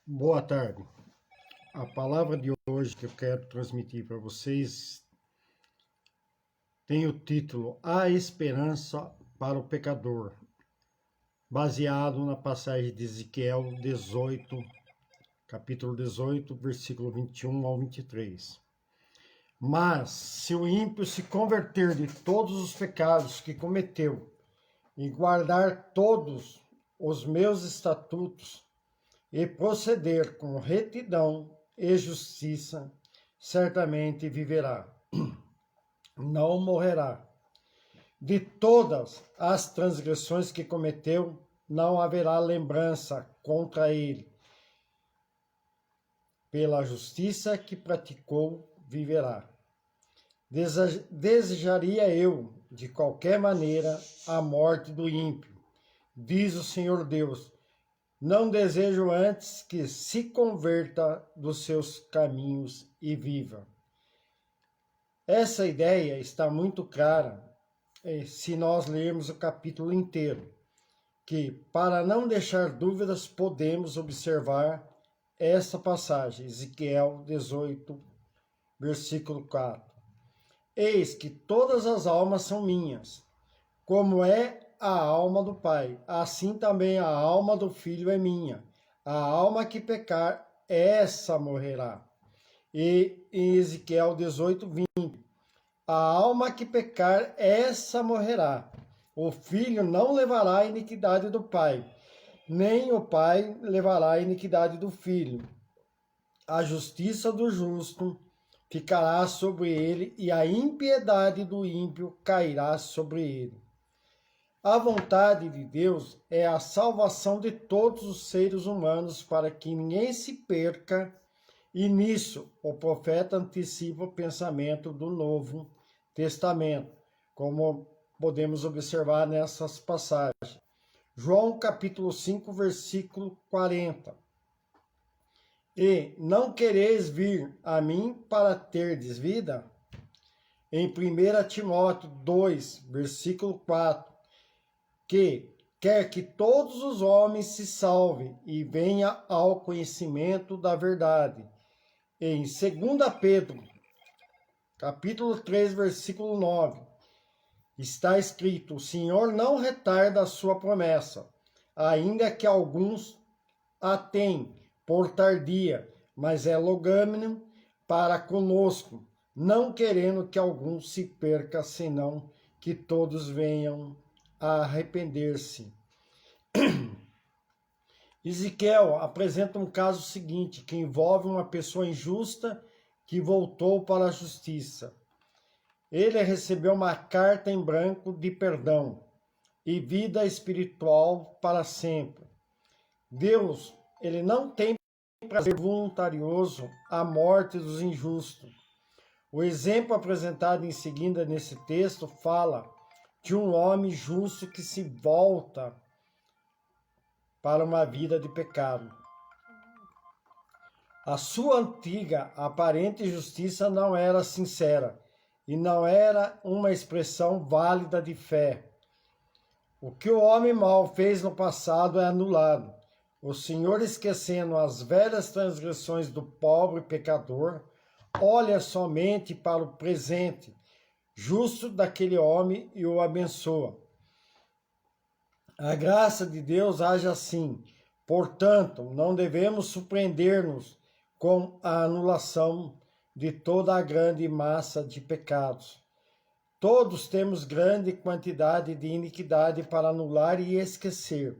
Boa tarde. A palavra de hoje que eu quero transmitir para vocês tem o título A Esperança para o Pecador, baseado na passagem de Ezequiel 18, capítulo 18, versículo 21 ao 23. Mas, se o ímpio se converter de todos os pecados que cometeu e guardar todos os meus estatutos e proceder com retidão e justiça, certamente viverá, não morrerá. De todas as transgressões que cometeu, não haverá lembrança contra ele. Pela justiça que praticou, viverá. Desejaria eu, de qualquer maneira, a morte do ímpio, diz o Senhor Deus. Não desejo antes que se converta dos seus caminhos e viva. Essa ideia está muito clara se nós lermos o capítulo inteiro, que, para não deixar dúvidas, podemos observar essa passagem, Ezequiel 18, versículo 4. Eis que todas as almas são minhas, como é a alma do Pai, assim também a alma do Filho é minha. A alma que pecar, essa morrerá. E em Ezequiel 18, 20, a alma que pecar, essa morrerá. O Filho não levará a iniquidade do Pai, nem o Pai levará a iniquidade do Filho. A justiça do justo ficará sobre ele, e a impiedade do ímpio cairá sobre ele. A vontade de Deus é a salvação de todos os seres humanos para que ninguém se perca, e nisso o profeta antecipa o pensamento do Novo Testamento, como podemos observar nessas passagens. João capítulo 5, versículo 40. E não quereis vir a mim para terdes vida? Em 1 Timóteo 2, versículo 4. Que quer que todos os homens se salvem e venham ao conhecimento da verdade. Em 2 Pedro, capítulo 3, versículo 9, está escrito: o Senhor não retarda a sua promessa, ainda que alguns a têm por tardia, mas é longânimo para conosco, não querendo que algum se perca, senão que todos venham a arrepender-se. Ezequiel apresenta um caso seguinte, que envolve uma pessoa injusta que voltou para a justiça. Ele recebeu uma carta em branco de perdão e vida espiritual para sempre. Deus, ele não tem prazer voluntarioso à morte dos injustos. O exemplo apresentado em seguida nesse texto fala de um homem justo que se volta para uma vida de pecado. A sua antiga aparente justiça não era sincera e não era uma expressão válida de fé. O que o homem mau fez no passado é anulado. O Senhor, esquecendo as velhas transgressões do pobre pecador, olha somente para o presente justo daquele homem e o abençoa. A graça de Deus age assim. Portanto, não devemos surpreender-nos com a anulação de toda a grande massa de pecados. Todos temos grande quantidade de iniquidade para anular e esquecer.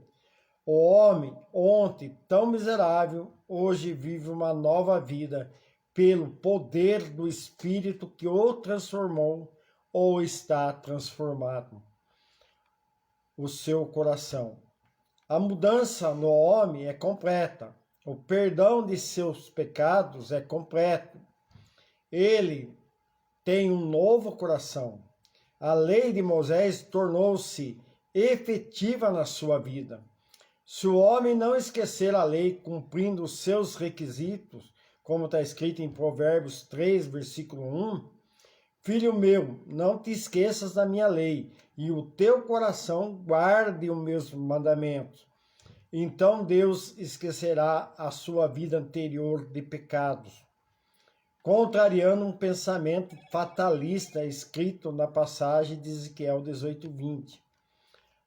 O homem, ontem tão miserável, hoje vive uma nova vida pelo poder do Espírito que o transformou ou está transformado o seu coração. A mudança no homem é completa. O perdão de seus pecados é completo. Ele tem um novo coração. A lei de Moisés tornou-se efetiva na sua vida. Se o homem não esquecer a lei cumprindo os seus requisitos, como está escrito em Provérbios 3, versículo 1, filho meu, não te esqueças da minha lei, e o teu coração guarde os meus mandamentos. Então Deus esquecerá a sua vida anterior de pecados, contrariando um pensamento fatalista escrito na passagem de Ezequiel 18:20.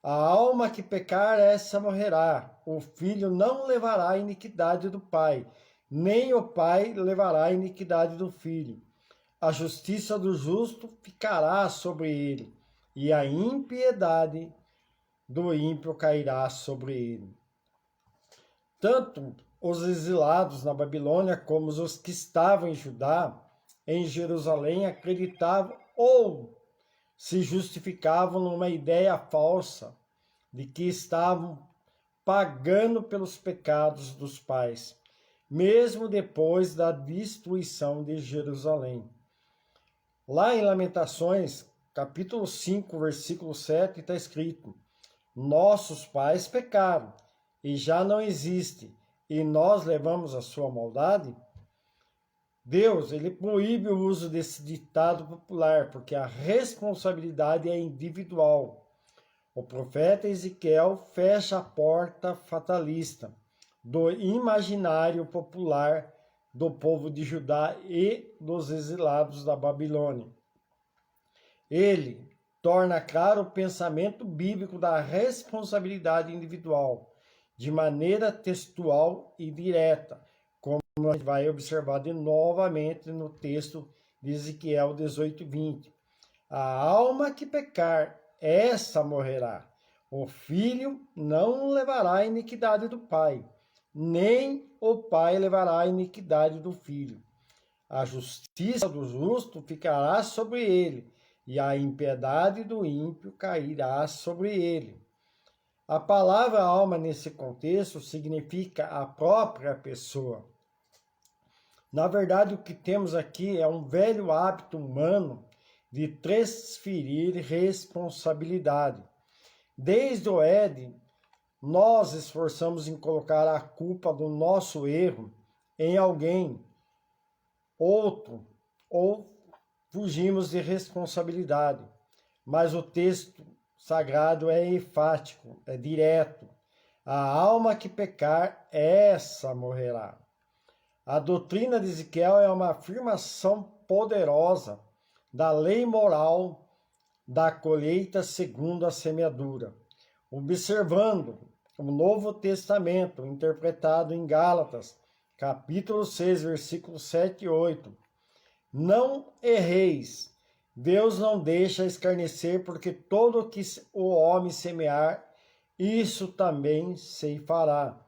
A alma que pecar, essa morrerá. O filho não levará a iniquidade do pai, nem o pai levará a iniquidade do filho. A justiça do justo ficará sobre ele, e a impiedade do ímpio cairá sobre ele. Tanto os exilados na Babilônia como os que estavam em Judá, em Jerusalém, acreditavam ou se justificavam numa ideia falsa de que estavam pagando pelos pecados dos pais, mesmo depois da destruição de Jerusalém. Lá em Lamentações, capítulo 5, versículo 7, está escrito: nossos pais pecaram e já não existe, e nós levamos a sua maldade? Deus, ele proíbe o uso desse ditado popular, porque a responsabilidade é individual. O profeta Ezequiel fecha a porta fatalista do imaginário popular do povo de Judá e dos exilados da Babilônia. Ele torna claro o pensamento bíblico da responsabilidade individual, de maneira textual e direta, como a gente vai observar novamente no texto de Ezequiel 18:20. A alma que pecar, essa morrerá. O filho não levará a iniquidade do pai, nem o pai levará a iniquidade do filho. A justiça do justo ficará sobre ele, e a impiedade do ímpio cairá sobre ele. A palavra alma nesse contexto significa a própria pessoa. Na verdade, o que temos aqui é um velho hábito humano de transferir responsabilidade. Desde o Éden, nós esforçamos em colocar a culpa do nosso erro em alguém, outro, ou fugimos de responsabilidade. Mas o texto sagrado é enfático, é direto. A alma que pecar, essa morrerá. A doutrina de Ezequiel é uma afirmação poderosa da lei moral da colheita segundo a semeadura. Observando o Novo Testamento, interpretado em Gálatas, capítulo 6, versículos 7 e 8. Não erreis, Deus não deixa escarnecer, porque todo o que o homem semear, isso também ceifará.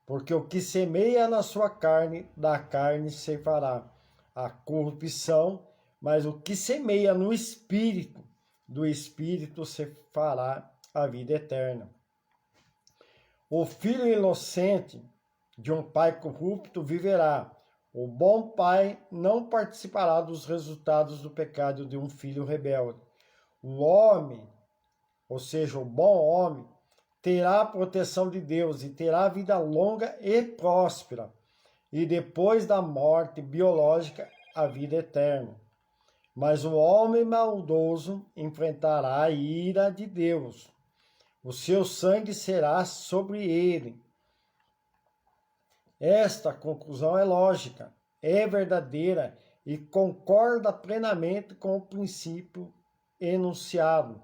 Porque o que semeia na sua carne, da carne ceifará a corrupção, mas o que semeia no Espírito, do Espírito ceifará a vida eterna. O filho inocente de um pai corrupto viverá. O bom pai não participará dos resultados do pecado de um filho rebelde. O homem, ou seja, o bom homem, terá a proteção de Deus e terá vida longa e próspera, e depois da morte biológica, a vida eterna. Mas o homem maldoso enfrentará a ira de Deus. O seu sangue será sobre ele. Esta conclusão é lógica, é verdadeira e concorda plenamente com o princípio enunciado.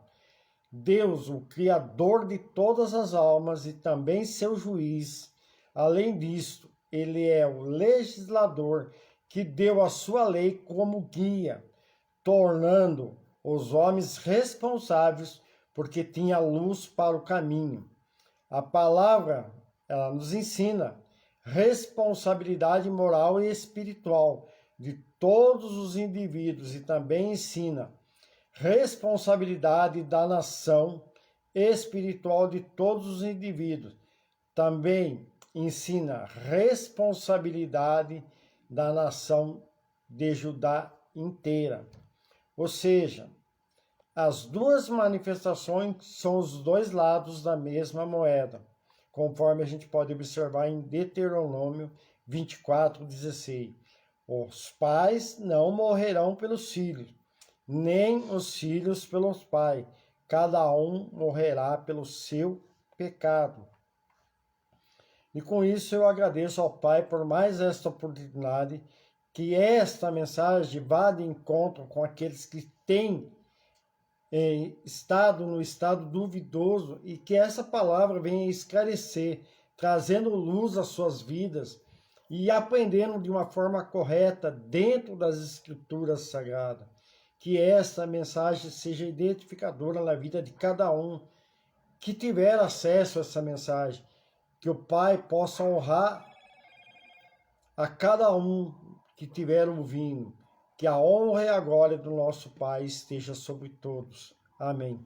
Deus, o Criador de todas as almas e também seu juiz. Além disto, ele é o legislador que deu a sua lei como guia, tornando os homens responsáveis porque tinha luz para o caminho. A palavra, ela nos ensina responsabilidade moral e espiritual de todos os indivíduos e também ensina responsabilidade da nação espiritual de todos os indivíduos. Também ensina responsabilidade da nação de Judá inteira. Ou seja, as duas manifestações são os dois lados da mesma moeda, conforme a gente pode observar em Deuteronômio 24:16. Os pais não morrerão pelos filhos, nem os filhos pelos pais. Cada um morrerá pelo seu pecado. E com isso eu agradeço ao Pai por mais esta oportunidade, que esta mensagem vá de encontro com aqueles que têm estado no estado duvidoso e que essa palavra venha esclarecer, trazendo luz às suas vidas e aprendendo de uma forma correta dentro das escrituras sagradas. Que esta mensagem seja identificadora na vida de cada um que tiver acesso a essa mensagem, que o Pai possa honrar a cada um que estiver ouvindo, que a honra e a glória do nosso Pai esteja sobre todos. Amém.